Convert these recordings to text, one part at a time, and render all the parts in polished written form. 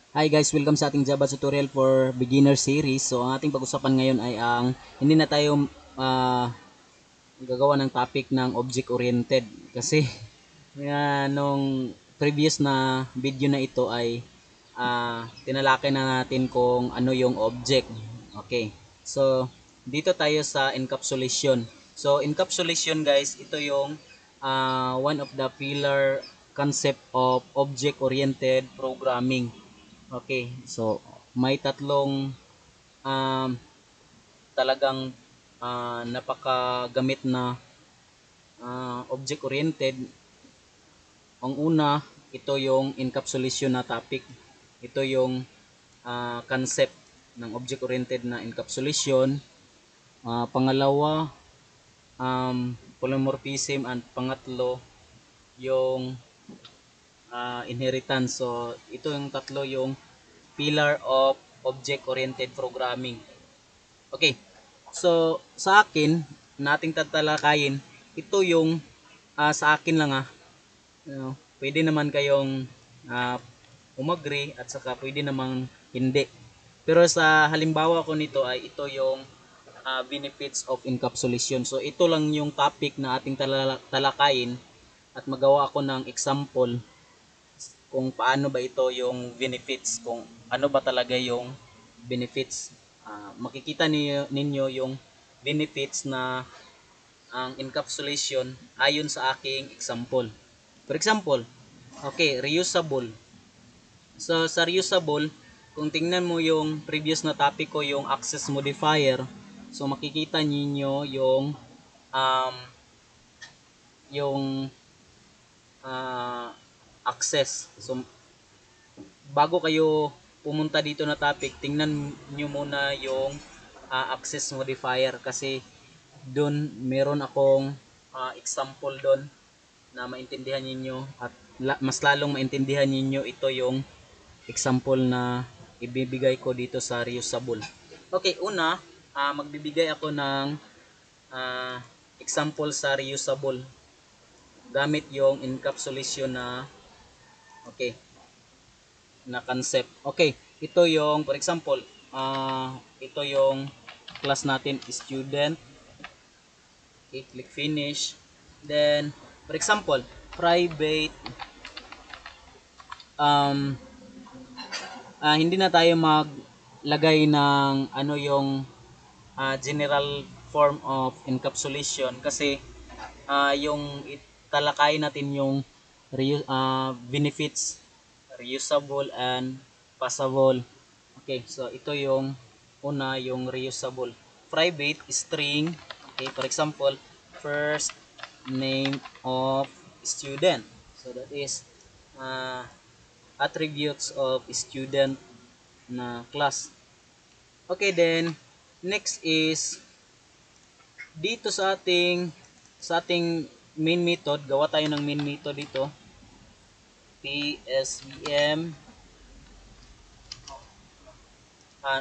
Hi guys, welcome sa ating Java tutorial for beginner series. So ang ating pag-usapan ngayon ay ang hindi na tayo ah, gagawa ng topic ng object oriented kasi nung previous na video na ito ay tinalakay na natin kung ano yung object. Okay. So dito tayo sa encapsulation. So encapsulation guys, ito yung one of the pillar concept of object oriented programming. Okay, so may tatlong um, talagang napakagamit na object-oriented. Ang una, ito yung encapsulation na topic. Ito yung concept ng object-oriented na encapsulation. Pangalawa, polymorphism, and pangatlo, yung inheritance. So, ito yung tatlo yung pillar of object-oriented programming. Okay. So, sa akin, nating tatalakayin, ito yung sa akin lang pwede naman kayong umagri at saka pwede namang hindi. Pero sa halimbawa ko nito ay ito yung benefits of encapsulation. So, ito lang yung topic na ating talakayin at magawa ako ng example kung paano ba ito yung benefits, kung ano ba talaga yung benefits. Makikita ninyo yung benefits na ang encapsulation ayon sa aking example. For example, okay, reusable. So, sa reusable, kung tingnan mo yung previous na topic ko, yung access modifier, so makikita ninyo yung access. So, bago kayo pumunta dito na topic, tingnan nyo muna yung access modifier kasi doon meron akong example doon na maintindihan niyo at mas lalong maintindihan niyo ito yung example na ibibigay ko dito sa reusable. Okay, una, magbibigay ako ng uh, example sa reusable gamit yung encapsulation na okay na concept. Okay, ito yung for example, ito yung class natin student. Okay, click finish. Then, for example, private um, hindi na tayo maglagay ng ano yung general form of encapsulation kasi yung talakay natin yung benefits, reusable and passable. Okay, so ito yung una, yung reusable. Private string, okay, for example, first name of student. So that is uh, attributes of student na class. Okay, then next is dito sa ating main method, gawa tayo ng main method dito. PSVM.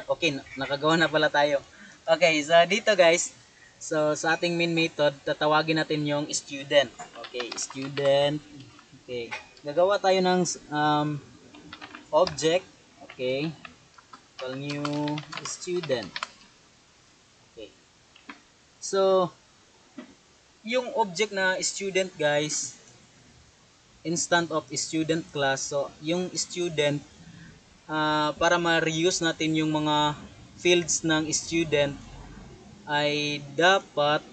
Okay, nakagawa na pala tayo. Okay, so dito guys, so sa ating main method, tatawagin natin yung student. Okay, student. Okay, gagawa tayo ng object. Okay, call new student. Okay, so yung object na student guys, instant of student class. So yung student, para ma-reuse natin yung mga fields ng student ay dapat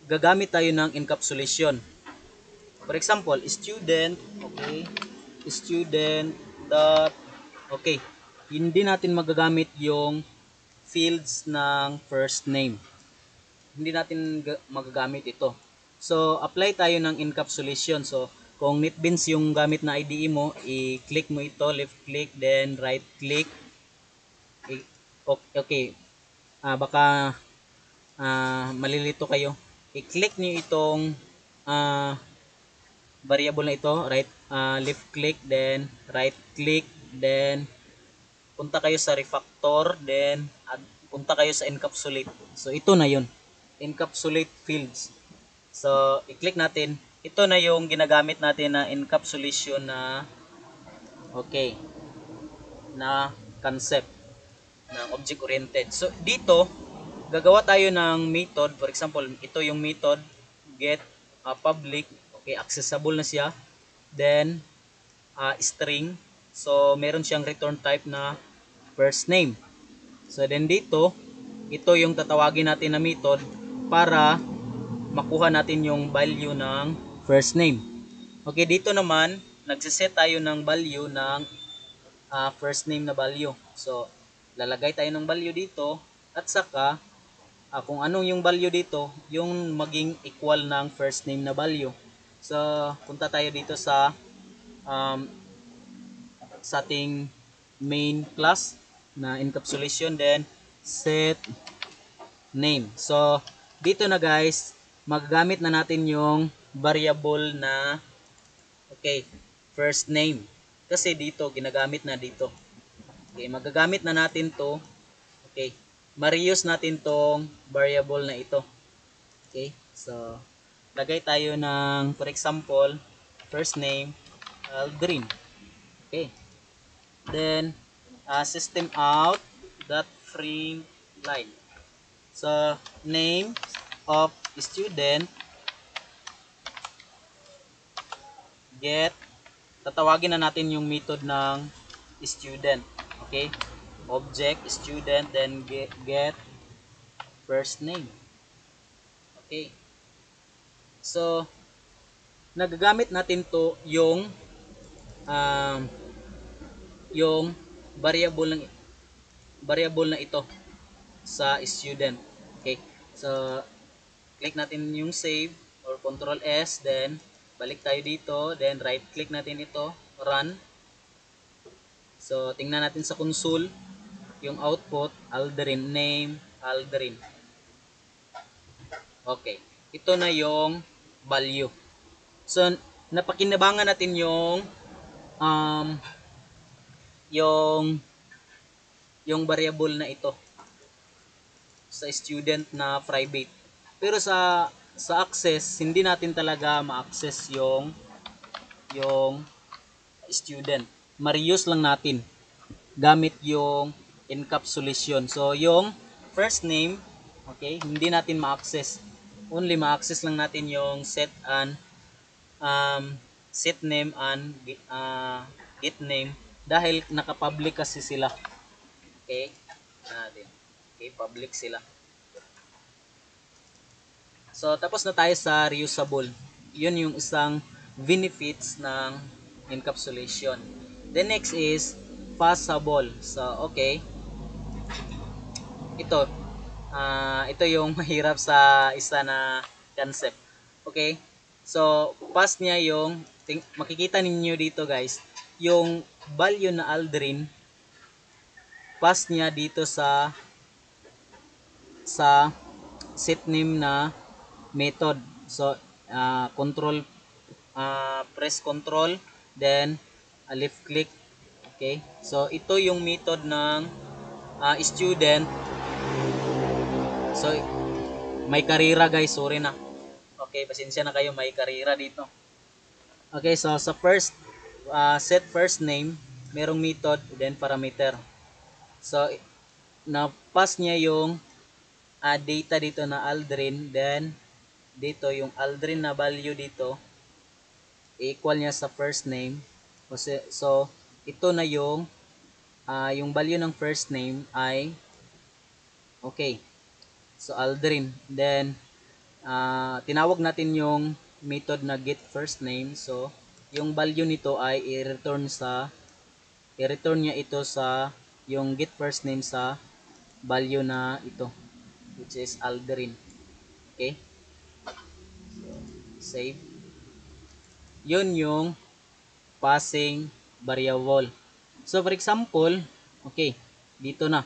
gagamit tayo ng encapsulation. For example, student, okay, student dot, okay, hindi natin magagamit yung fields ng first name. Hindi natin magagamit ito. So, apply tayo ng encapsulation. So, kung NetBeans yung gamit na IDE mo, i-click mo ito, left click, then right click. Okay, baka malilito kayo. I-click niyo itong variable na ito, right, left click, then right click, then punta kayo sa refactor, then punta kayo sa encapsulate. So, ito na yun. Encapsulate fields. So, i-click natin. Ito na yung ginagamit natin na encapsulation na okay. na concept ng object-oriented. So, dito, gagawa tayo ng method. For example, ito yung method, get public. Okay, accessible na siya. Then, string. So, meron siyang return type na first name. So, then dito, ito yung tatawagin natin na method para makuha natin yung value ng first name. Okay, dito naman, nagsiset tayo ng value ng first name na value. So, lalagay tayo ng value dito at saka kung anong yung value dito, yung maging equal ng first name na value. So, punta tayo dito um, sa ating main class na encapsulation, then set name. So, dito na guys, magagamit na natin yung variable na first name. Kasi dito, ginagamit na dito. Okay, magagamit na natin to. Okay, ma-reuse natin tong variable na ito. Okay, so, lagay tayo ng, for example, first name, Aldrin. Okay, then, system out dot frame line. So, name of student get, tatawagin na natin yung method ng student. Okay, object student, then get first name. Okay, so nagagamit natin to um, yung variable na ito sa student. Okay, so click natin yung save or control S, then balik tayo dito, then right click natin ito, run. So tingnan natin sa console yung output, Aldrin, name Aldrin. Okay, ito na yung value. So napakinabangan natin um, yung yung variable na ito sa student na private. Pero sa access, hindi natin talaga ma-access yung student. Ma-reuse lang natin gamit yung encapsulation. So yung first name, okay, hindi natin ma-access. Only ma-access lang natin yung set name and get name dahil naka-public kasi sila. Okay? Natin. Okay, public sila. So, tapos na tayo sa reusable. Yun yung isang benefits ng encapsulation. The next is passable. So, okay. Ito. Ito yung mahirap sa isa na concept. Okay? So, pass niya yung, makikita ninyo dito guys, yung value na Aldrin, pass niya dito sa set name na method. So, press control, then left click. Okay? So, ito yung method ng student. So, may karira guys, sorry na. Okay, pasensya na kayo, may karira dito. Okay, so sa first, set first name, merong method, then parameter. So, na-pass niya yung data dito na Aldrin, then dito yung Aldrin na value dito, equal niya sa first name. So, ito na yung value ng first name ay okay. So, Aldrin. Then, tinawag natin yung method na get first name. So, yung value nito ay i-return niya ito sa yung get first name sa value na ito, which is Aldrin. Okay? So, save. Yun yung passing variable. So, for example, okay, dito na.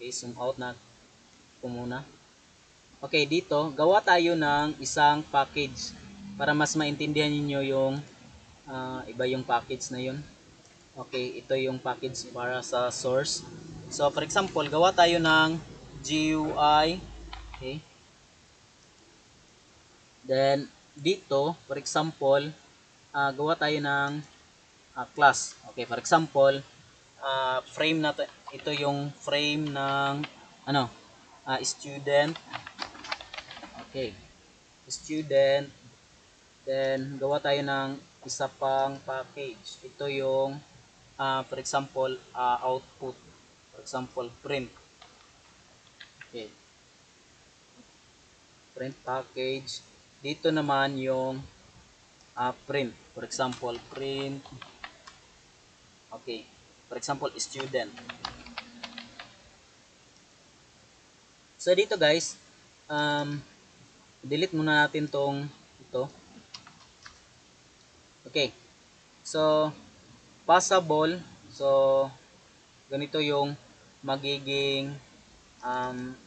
Zoom out na ko muna. Okay, dito, gawa tayo ng isang package para mas maintindihan niyo yung iba yung package na yun. Okay, ito yung package para sa source. So, for example, gawa tayo ng GUI. Okay. Then, dito, for example, gawa tayo ng class. Okay, for example, frame na ito yung frame ng ano, student. Okay, student. Then gawa tayo ng isa pang package. Ito yung for example, output. For example, print. Okay, print package. Dito naman yung print. For example, print. Okay, for example, student. So dito guys, delete muna natin tong ito. Okay. So passable. So ganito yung magiging um,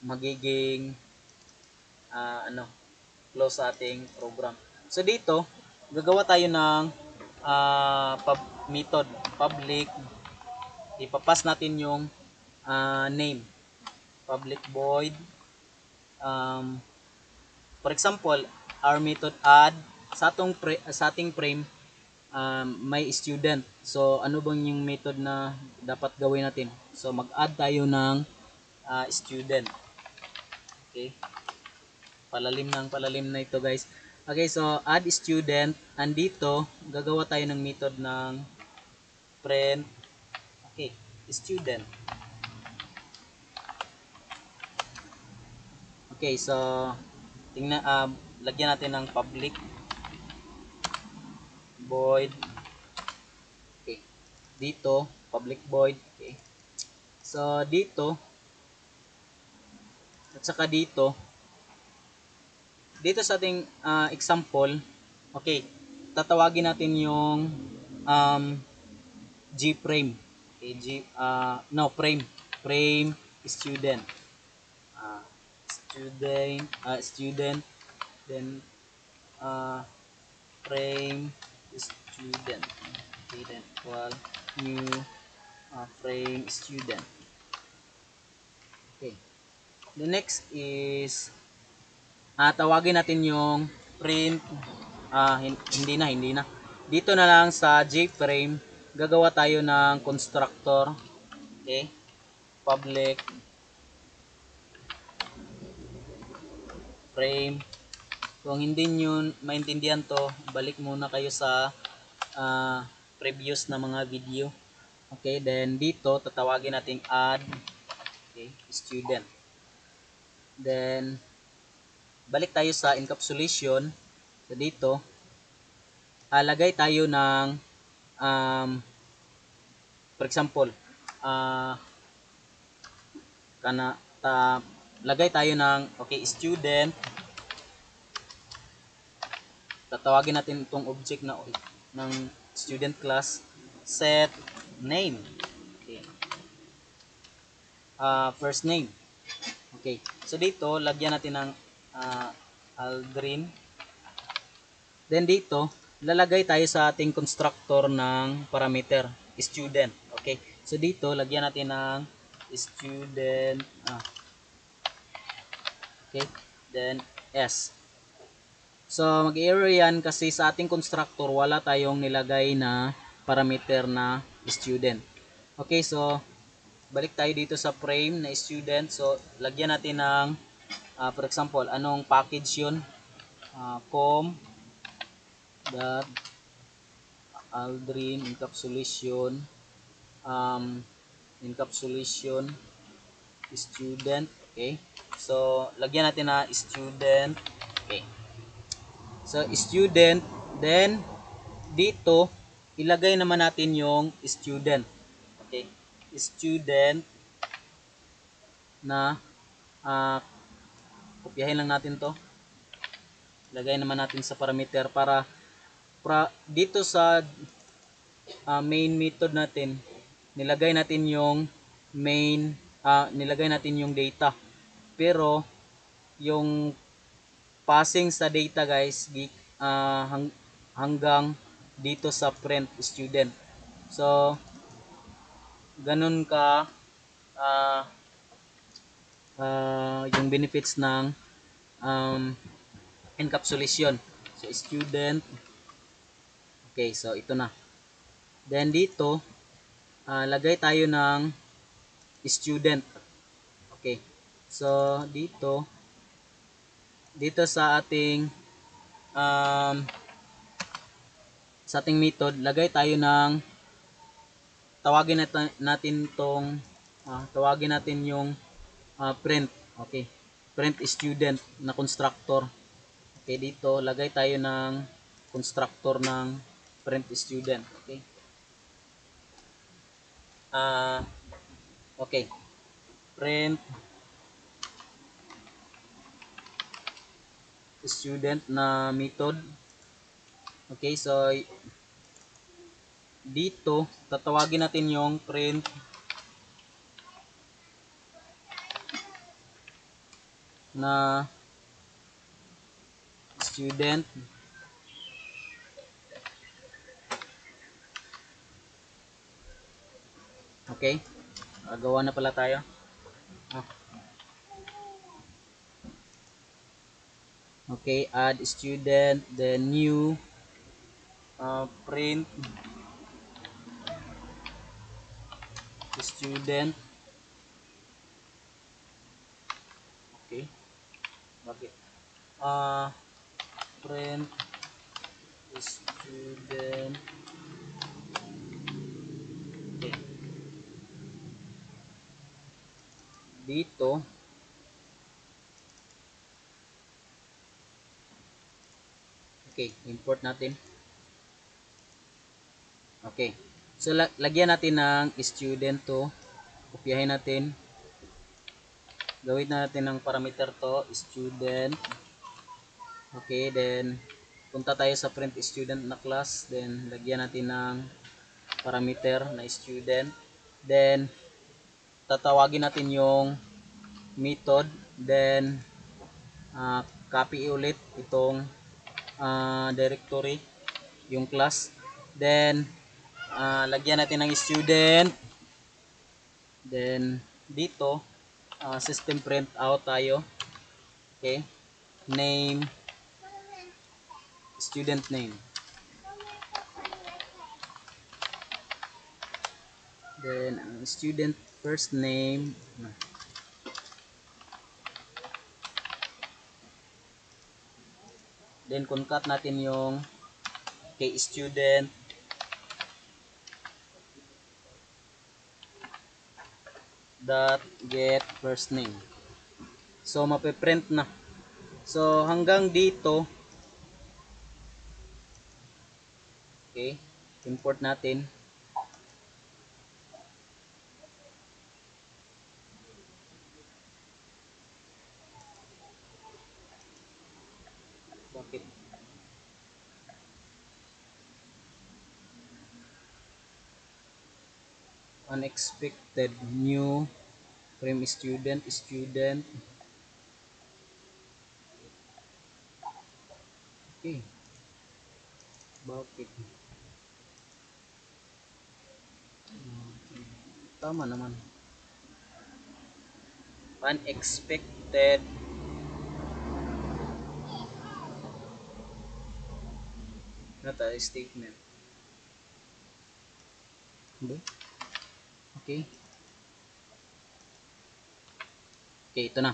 magiging ano, close sa ating program. So dito, gagawa tayo ng method public. Ipapas natin yung name. Public void. For example, our method add sa ating frame may student. So ano bang yung method na dapat gawin natin? So mag-add tayo ng student. Okay? Palalim na ito guys. Okay, so add student. Andito, gagawa tayo ng method ng print. Okay, student. Okay, so tingnan, lagyan natin ng public void. Okay, dito, public void. Okay, so dito, at saka dito sa ating example, okay, tatawagin natin yung G-frame. Okay, frame student. Student, then frame student. Okay, then equal new frame student. Okay. The next is tawagin natin yung print. Hindi na. Dito na lang sa J-frame, gagawa tayo ng constructor. Okay? Public frame. Kung hindi nyo maintindihan to, balik muna kayo sa previous na mga video. Okay, then dito tatawagin natin add, okay, student. Then balik tayo sa encapsulation. So dito lagay tayo ng for example lagay tayo ng okay, student. Tatawagin natin itong object na ng student class, set name. Okay. First name. Okay, so dito lagyan natin ng Aldrin. Then dito lalagay tayo sa ating constructor ng parameter student. Okay, so dito lagyan natin ng student. Okay, then S. So mag-error yan kasi sa ating constructor wala tayong nilagay na parameter na student. Okay, so balik tayo dito sa frame na student. So lagyan natin ng for example, anong package yun? Com dot Aldrin encapsulation student. Okay, so lagyan natin na student. Okay, so student, then dito ilagay naman natin yung student. Okay, student na kopyahin lang natin to, lagay naman natin sa parameter para dito sa main method natin nilagay natin yung nilagay natin yung data, pero yung passing sa data guys hanggang dito sa print student. So ganun ka yung benefits ng encapsulation. So student, Okay, so ito na. Then dito, lagay tayo ng student. Okay. So dito um, sa ating method, lagay tayo ng tawagin natin yung print. Okay. Print student na constructor. Okay, dito lagay tayo ng constructor ng print student. Okay. Okay. Print student na method. Okay, so dito tatawagin natin yung print na student. Okay, gawa na pala tayo. Okay, add student, then new print student. Okay, bakit print student. Okay, dito okay, import natin. Okay, so lagyan natin ng student to, kopyahin natin, gawin natin ng parameter to student. Okay, then punta tayo sa print student na class, then lagyan natin ng parameter na student, then tatawagin natin yung method, then copy ulit itong directory, yung class, then lagyan natin ng student, then dito system print out tayo. Okay, name, student name, then student first name, then concat natin yung kay student dot get first name. So mape-print na. So hanggang dito, okay, import natin. Bakit? Unexpected new frame student. Okay. Bakit? Tama naman. Unexpected statement. Okay. Okay, ito na.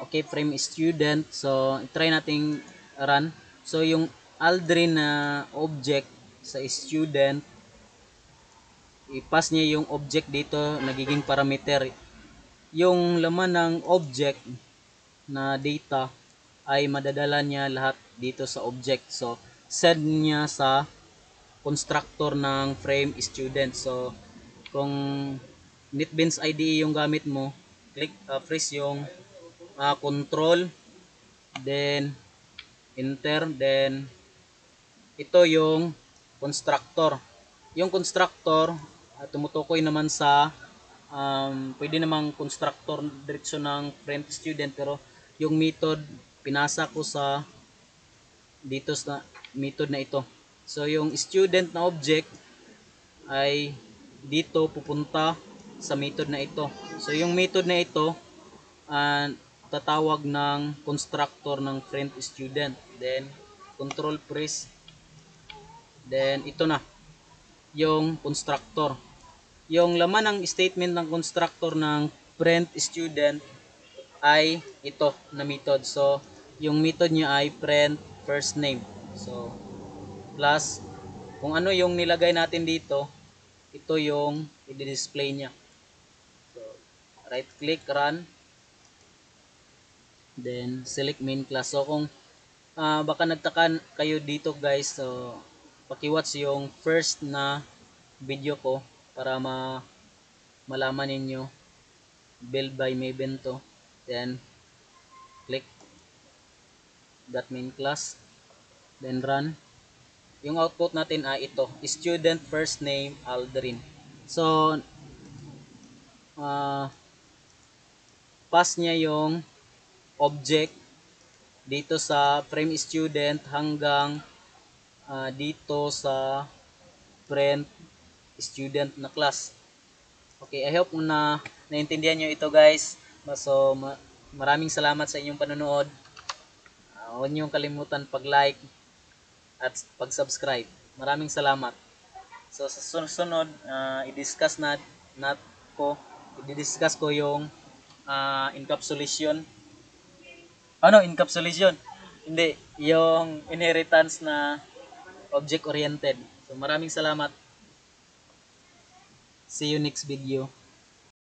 Okay, frame student. So, try nating run. So, yung Aldrin na object sa student, i-pass niya yung object dito, nagiging parameter. Yung laman ng object na data ay madadala niya lahat dito sa object. So, send niya sa constructor ng frame student. So, kung NetBeans IDE yung gamit mo, press yung control, then enter, then ito yung constructor. Yung constructor tumutukoy naman sa pwede namang constructor direksyon ng frame student, pero yung method pinasa ko sa dito sa method na ito. So yung student na object ay dito pupunta sa method na ito. So yung method na ito tatawag ng constructor ng friend student. Then control press. Then ito na yung constructor. Yung laman ng statement ng constructor ng print student ay ito na method. So yung method niya ay print first name. So plus kung ano yung nilagay natin dito, ito yung i-display niya. So right click, run, then select main class. So kung baka nagtaka kayo dito guys, so pakiwatch yung first na video ko para malaman ninyo build by Maven to. Then click that main class, then run. Yung output natin ay ito, student first name Aldrin. So pass niya yung object dito sa frame student hanggang dito sa print student na class. Okay, I hope na naintindihan nyo ito guys. So maraming salamat sa inyong panonood. Huwag niyong kalimutan pag-like at pag-subscribe. Maraming salamat. So sa susunod, i-discuss ko yung encapsulation. Ano, encapsulation? Hindi, yung inheritance na object oriented. So maraming salamat. See you next video.